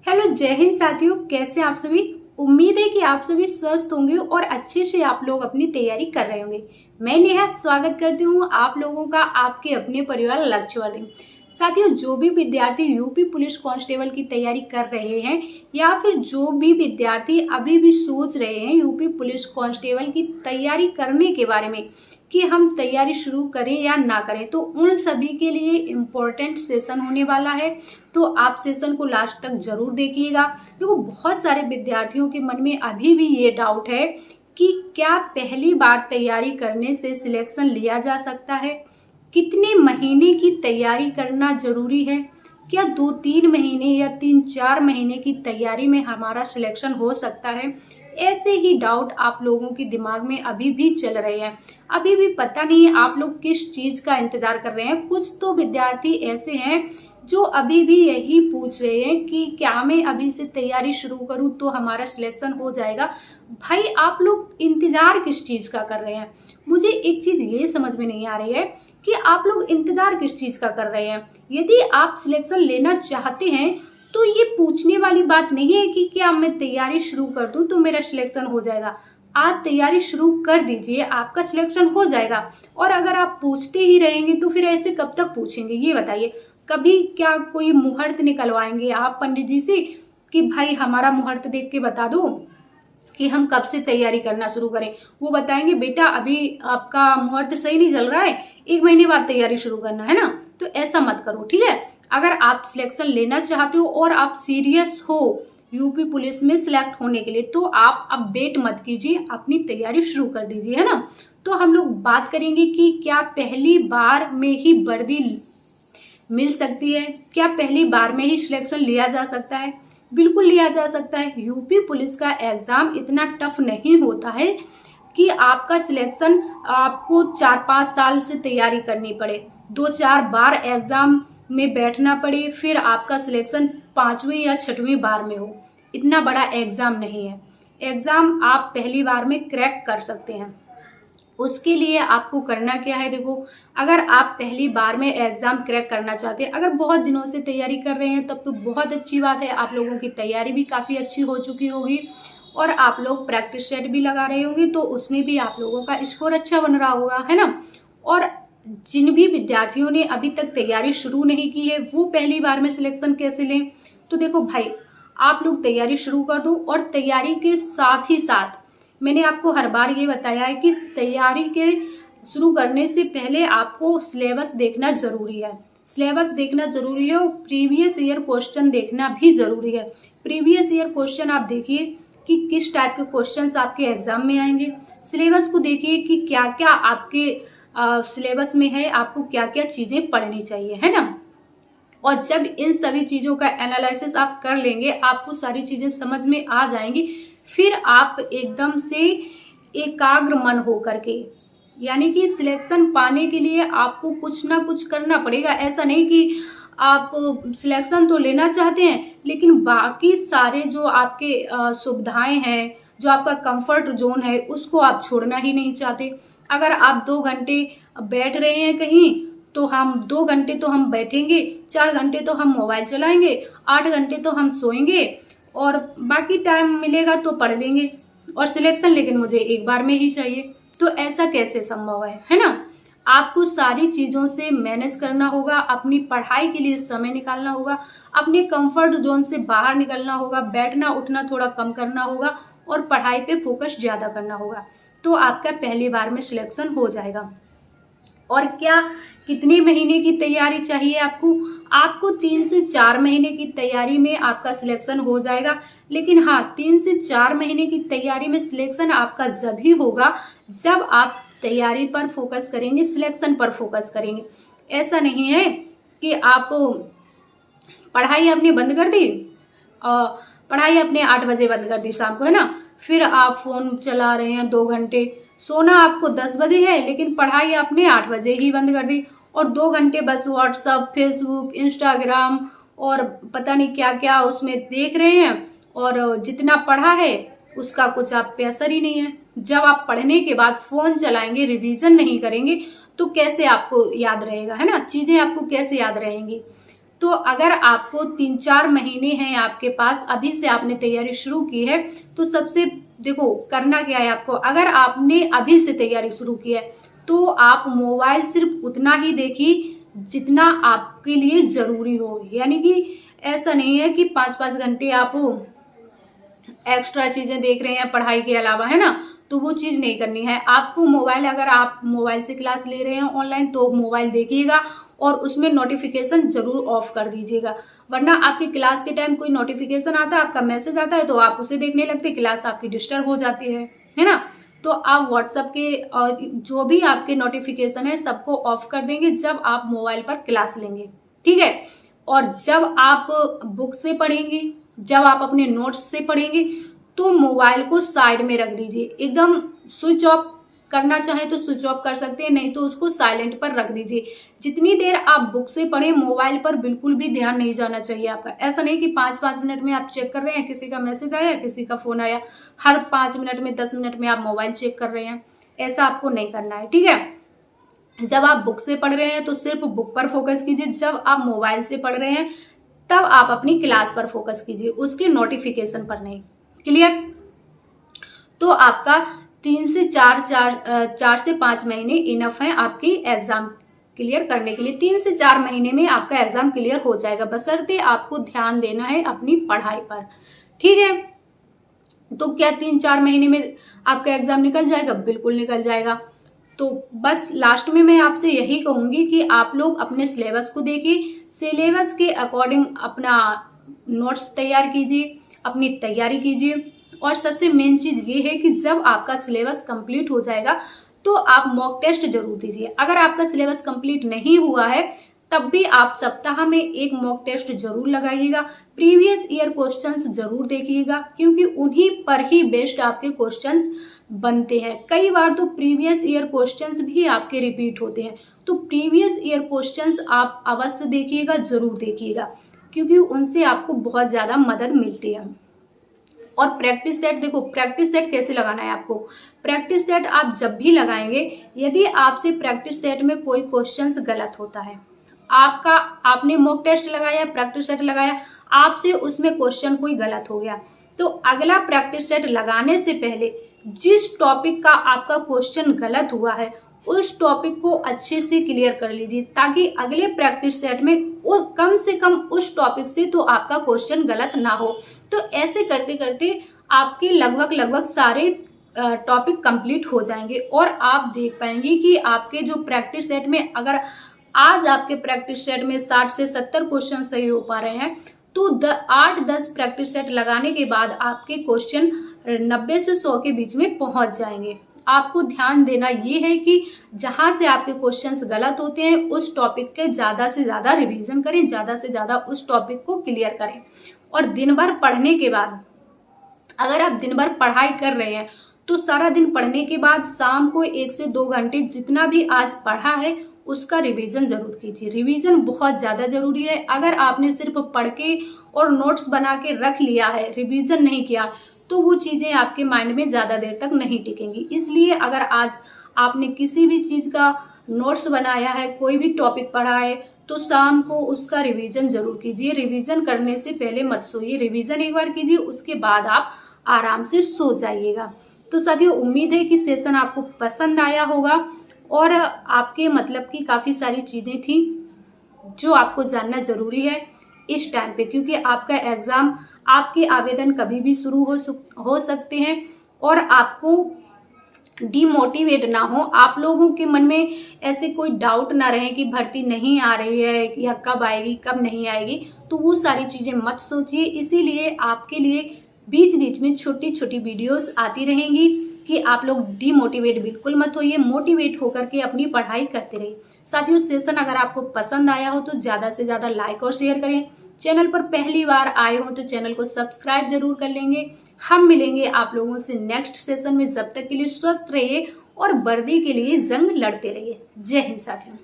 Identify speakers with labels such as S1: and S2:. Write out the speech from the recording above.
S1: Hello, जय हिंद साथियों। कैसे आप सभी? उम्मीद है कि आप सभी स्वस्थ होंगे और अच्छे से आप लोग अपनी तैयारी कर रहे होंगे। मैं नेहा स्वागत करती हूँ आप लोगों का आपके अपने परिवार लक्ष्य वाले। साथियों, जो भी विद्यार्थी यूपी पुलिस कांस्टेबल की तैयारी कर रहे हैं या फिर जो भी विद्यार्थी अभी भी सोच रहे हैं यूपी पुलिस कांस्टेबल की तैयारी करने के बारे में कि हम तैयारी शुरू करें या ना करें, तो उन सभी के लिए इम्पोर्टेंट सेशन होने वाला है। तो आप सेशन को लास्ट तक जरूर देखिएगा। देखो, बहुत सारे विद्यार्थियों के मन में अभी भी ये डाउट है कि क्या पहली बार तैयारी करने से सिलेक्शन लिया जा सकता है, कितने महीने की तैयारी करना जरूरी है, क्या 2-3 महीने या 3-4 महीने की तैयारी में हमारा सिलेक्शन हो सकता है। ऐसे ही डाउट आप लोगों के दिमाग में अभी भी चल रहे हैं। अभी भी पता नहीं आप लोग किस चीज का इंतजार कर रहे हैं। कुछ तो विद्यार्थी ऐसे हैं जो अभी भी यही पूछ रहे हैं कि क्या मैं अभी से तैयारी शुरू करूं तो हमारा सिलेक्शन हो जाएगा। भाई, आप लोग इंतजार किस चीज का कर रहे हैं? मुझे एक चीज ये समझ में नहीं आ रही है कि आप लोग इंतजार किस चीज का कर रहे हैं। यदि आप सिलेक्शन लेना चाहते हैं तो ये पूछने वाली बात नहीं है कि क्या मैं तैयारी शुरू कर दूं तो मेरा सिलेक्शन हो जाएगा। आप तैयारी शुरू कर दीजिए, आपका सिलेक्शन हो जाएगा। और अगर आप पूछते ही रहेंगे तो फिर ऐसे कब तक पूछेंगे, ये बताइए। कभी क्या कोई मुहूर्त निकलवाएंगे आप पंडित जी से कि भाई हमारा मुहूर्त देख के बता दो कि हम कब से तैयारी करना शुरू करें? वो बताएंगे बेटा अभी आपका मुहूर्त सही नहीं चल रहा है, 1 महीने बाद तैयारी शुरू करना है ना। तो ऐसा मत करो, ठीक है। अगर आप सिलेक्शन लेना चाहते हो और आप सीरियस हो यूपी पुलिस में सिलेक्ट होने के लिए, तो आप अब वेट मत कीजिए, अपनी तैयारी शुरू कर दीजिए, है ना। तो हम लोग बात करेंगे कि क्या पहली बार में ही वर्दी मिल सकती है, क्या पहली बार में ही सिलेक्शन लिया जा सकता है? बिल्कुल लिया जा सकता है। यूपी पुलिस का एग्जाम इतना टफ नहीं होता है कि आपका सिलेक्शन आपको 4-5 साल से तैयारी करनी पड़े, 2-4 बार एग्जाम में बैठना पड़े, फिर आपका सिलेक्शन 5वीं या 6वीं बार में हो। इतना बड़ा एग्जाम नहीं है। एग्जाम आप पहली बार में क्रैक कर सकते हैं। उसके लिए आपको करना क्या है? देखो, अगर आप पहली बार में एग्जाम क्रैक करना चाहते हैं, अगर बहुत दिनों से तैयारी कर रहे हैं तब तो बहुत अच्छी बात है। आप लोगों की तैयारी भी काफी अच्छी हो चुकी होगी और आप लोग प्रैक्टिस सेट भी लगा रहे होंगे, तो उसमें भी आप लोगों का स्कोर अच्छा बन रहा होगा, है ना। और जिन भी विद्यार्थियों ने अभी तक तैयारी शुरू नहीं की है वो पहली बार में सिलेक्शन कैसे लें? तो देखो भाई, आप लोग तैयारी शुरू कर दो और तैयारी के साथ ही साथ मैंने आपको हर बार ये बताया है कि तैयारी के शुरू करने से पहले आपको सिलेबस देखना जरूरी है। सिलेबस देखना जरूरी है और प्रीवियस ईयर क्वेश्चन देखना भी जरूरी है। प्रीवियस ईयर क्वेश्चन आप देखिए कि किस टाइप के क्वेश्चंस आपके एग्जाम में आएंगे। सिलेबस को देखिए कि क्या क्या आपके सिलेबस में है, आपको क्या क्या चीजें पढ़नी चाहिए, है ना। और जब इन सभी चीजों का एनालिसिस आप कर लेंगे, आपको सारी चीजें समझ में आ जाएंगी, फिर आप एकदम से एकाग्र मन हो करके, यानी कि सिलेक्शन पाने के लिए आपको कुछ ना कुछ करना पड़ेगा। ऐसा नहीं कि आप सिलेक्शन तो लेना चाहते हैं लेकिन बाकी सारे जो आपके सुविधाएं हैं, जो आपका कंफर्ट जोन है, उसको आप छोड़ना ही नहीं चाहते। अगर आप 2 घंटे बैठ रहे हैं कहीं, तो हम 2 घंटे तो हम बैठेंगे, 4 घंटे तो हम मोबाइल चलाएंगे, 8 घंटे तो हम सोएंगे और बाकी टाइम मिलेगा तो पढ़ लेंगे। और सिलेक्शन लेकिन मुझे एक बार में ही चाहिए, तो ऐसा कैसे संभव है ना। आपको सारी चीजों से मैनेज करना होगा, अपनी पढ़ाई के लिए समय निकालना होगा, अपने कंफर्ट जोन से बाहर निकलना होगा, बैठना उठना थोड़ा कम करना होगा और पढ़ाई पे फोकस ज्यादा करना होगा, तो आपका पहली बार में सिलेक्शन हो जाएगा। और क्या कितने महीने की तैयारी चाहिए आपको? आपको 3 से 4 महीने की तैयारी में आपका सिलेक्शन हो जाएगा। लेकिन हाँ, 3 से 4 महीने की तैयारी में सिलेक्शन आपका जब ही होगा जब आप तैयारी पर फोकस करेंगे, सिलेक्शन पर फोकस करेंगे। ऐसा नहीं है कि आप पढ़ाई आपने बंद कर दी, पढ़ाई आपने 8 बजे बंद कर दी शाम को, है ना, फिर आप फोन चला रहे हैं 2 घंटे, सोना आपको 10 बजे है लेकिन पढ़ाई आपने 8 बजे ही बंद कर दी और 2 घंटे बस व्हाट्सएप, फेसबुक, इंस्टाग्राम और पता नहीं क्या क्या उसमें देख रहे हैं और जितना पढ़ा है उसका कुछ आप पे असर ही नहीं है। जब आप पढ़ने के बाद फोन चलाएंगे, रिवीजन नहीं करेंगे, तो कैसे आपको याद रहेगा, है ना, चीजें आपको कैसे याद रहेंगी। तो अगर आपको 3-4 महीने हैं आपके पास, अभी से आपने तैयारी शुरू की है, तो सबसे देखो करना क्या है आपको, अगर आपने अभी से तैयारी शुरू की है तो आप मोबाइल सिर्फ उतना ही देखिए जितना आपके लिए जरूरी हो। यानी कि ऐसा नहीं है कि 5-5 घंटे आप एक्स्ट्रा चीजें देख रहे हैं पढ़ाई के अलावा, है ना, तो वो चीज नहीं करनी है आपको। मोबाइल, अगर आप मोबाइल से क्लास ले रहे हैं ऑनलाइन तो मोबाइल देखिएगा और उसमें नोटिफिकेशन जरूर ऑफ कर दीजिएगा, वरना आपकी क्लास के टाइम कोई नोटिफिकेशन आता है, आपका मैसेज आता है तो आप उसे देखने लगते, क्लास आपकी डिस्टर्ब हो जाती है ना। तो आप व्हाट्सएप के और जो भी आपके नोटिफिकेशन है सबको ऑफ कर देंगे जब आप मोबाइल पर क्लास लेंगे, ठीक है। और जब आप बुक से पढ़ेंगे, जब आप अपने नोट्स से पढ़ेंगे तो मोबाइल को साइड में रख दीजिए, एकदम स्विच ऑफ करना चाहे तो स्विच ऑफ कर सकते हैं, नहीं तो उसको साइलेंट पर रख दीजिए। जितनी देर आप बुक से पढ़ें मोबाइल पर बिल्कुल भी ध्यान नहीं जाना चाहिए आपका। ऐसा नहीं कि 5-5 मिनट में आप चेक कर रहे हैं, किसी का मैसेज आया, किसी का फोन आया, हर 5 मिनट में 10 मिनट में आप मोबाइल चेक कर रहे हैं, ऐसा आपको नहीं करना है, ठीक है। जब आप बुक से पढ़ रहे हैं तो सिर्फ बुक पर फोकस कीजिए, जब आप मोबाइल से पढ़ रहे हैं तब आप अपनी क्लास पर फोकस कीजिए, उसके नोटिफिकेशन पर नहीं। क्लियर? तो आपका 4 से 5 महीने इनफ है आपकी एग्जाम क्लियर करने के लिए। 3 से 4 महीने में आपका एग्जाम क्लियर हो जाएगा, बशर्ते आपको ध्यान देना है अपनी पढ़ाई पर, ठीक है। तो क्या 3-4 महीने में आपका एग्जाम निकल जाएगा? बिल्कुल निकल जाएगा। तो बस लास्ट में मैं आपसे यही कहूंगी कि आप लोग अपने सिलेबस को देखिए, सिलेबस के अकॉर्डिंग अपना नोट्स तैयार कीजिए, अपनी तैयारी कीजिए। और सबसे मेन चीज ये है कि जब आपका सिलेबस कंप्लीट हो जाएगा तो आप मॉक टेस्ट जरूर दीजिए। अगर आपका सिलेबस कंप्लीट नहीं हुआ है तब भी आप सप्ताह में एक मॉक टेस्ट जरूर लगाइएगा, प्रीवियस ईयर क्वेश्चंस जरूर देखिएगा, क्योंकि उन्हीं पर ही बेस्ड आपके क्वेश्चंस बनते हैं। कई बार तो प्रीवियस ईयर क्वेश्चंस भी आपके रिपीट होते हैं, तो प्रीवियस ईयर क्वेश्चंस आप अवश्य देखिएगा, जरूर देखिएगा, क्योंकि उनसे आपको बहुत ज्यादा मदद मिलती है। और प्रैक्टिस सेट, देखो प्रैक्टिस सेट कैसे लगाना है आपको। प्रैक्टिस सेट आप जब भी लगाएंगे, यदि आपसे प्रैक्टिस सेट में कोई क्वेश्चंस गलत होता है, आपने मॉक टेस्ट लगाया, प्रैक्टिस सेट लगाया, आपसे उसमें क्वेश्चन कोई गलत हो गया, तो अगला प्रैक्टिस सेट लगाने से पहले जिस टॉपिक का आपका क्वेश्चन गलत हुआ है उस टॉपिक को अच्छे से क्लियर कर लीजिए, ताकि अगले प्रैक्टिस सेट में कम से कम उस टॉपिक से तो आपका क्वेश्चन गलत ना हो। तो ऐसे करते करते आपके लगभग सारे टॉपिक कंप्लीट हो जाएंगे और आप देख पाएंगे कि आपके जो प्रैक्टिस सेट में, अगर आज आपके प्रैक्टिस सेट में 60 से 70 क्वेश्चन सही हो पा रहे हैं, तो 8-10 प्रैक्टिस सेट लगाने के बाद आपके क्वेश्चन 90 से 100 के बीच में पहुंच जाएंगे। आपको ध्यान देना ये है कि जहां से आपके क्वेश्चंस गलत होते हैं उस टॉपिक के ज्यादा से ज्यादा रिवीजन करें, ज्यादा से ज्यादा उस टॉपिक को क्लियर करें। और दिन भर पढ़ने के बाद, अगर आप दिन भर पढ़ाई कर रहे हैं तो सारा दिन पढ़ने के बाद शाम को 1 से 2 घंटे जितना भी आज पढ़ा है उसका रिवीजन जरूर कीजिए। रिवीजन बहुत ज्यादा जरूरी है। अगर आपने सिर्फ पढ़ के और नोट्स बना के रख लिया है, रिवीजन नहीं किया, तो वो चीजें आपके माइंड में ज्यादा देर तक नहीं टिकेंगी। इसलिए अगर आज आपने किसी भी चीज का नोट्स बनाया है, कोई भी टॉपिक पढ़ा है, तो शाम को उसका रिवीजन जरूर कीजिए। रिवीजन करने से पहले मत सोइए, रिवीजन एक बार कीजिए, उसके बाद आप आराम से सो जाइएगा। तो साथियों, उम्मीद है कि सेशन आपको पसंद आया होगा और आपके मतलब की काफी सारी चीजें थी जो आपको जानना जरूरी है इस टाइम पे, क्योंकि आपका एग्जाम, आपके आवेदन कभी भी शुरू हो सकते हैं और आपको डिमोटिवेट ना हो, आप लोगों के मन में ऐसे कोई डाउट ना रहे कि भर्ती नहीं आ रही है या कब आएगी कब नहीं आएगी, तो वो सारी चीजें मत सोचिए। इसीलिए आपके लिए बीच बीच में छोटी छोटी वीडियोस आती रहेंगी कि आप लोग डिमोटिवेट बिल्कुल मत होइए, मोटिवेट होकर के अपनी पढ़ाई करते रहिए। साथियों, सेशन अगर आपको पसंद आया हो तो ज्यादा से ज्यादा लाइक और शेयर करें। चैनल पर पहली बार आए हो तो चैनल को सब्सक्राइब जरूर कर लेंगे। हम मिलेंगे आप लोगों से नेक्स्ट सेशन में। जब तक के लिए स्वस्थ रहिए और वर्दी के लिए जंग लड़ते रहिए। जय हिंद साथियों।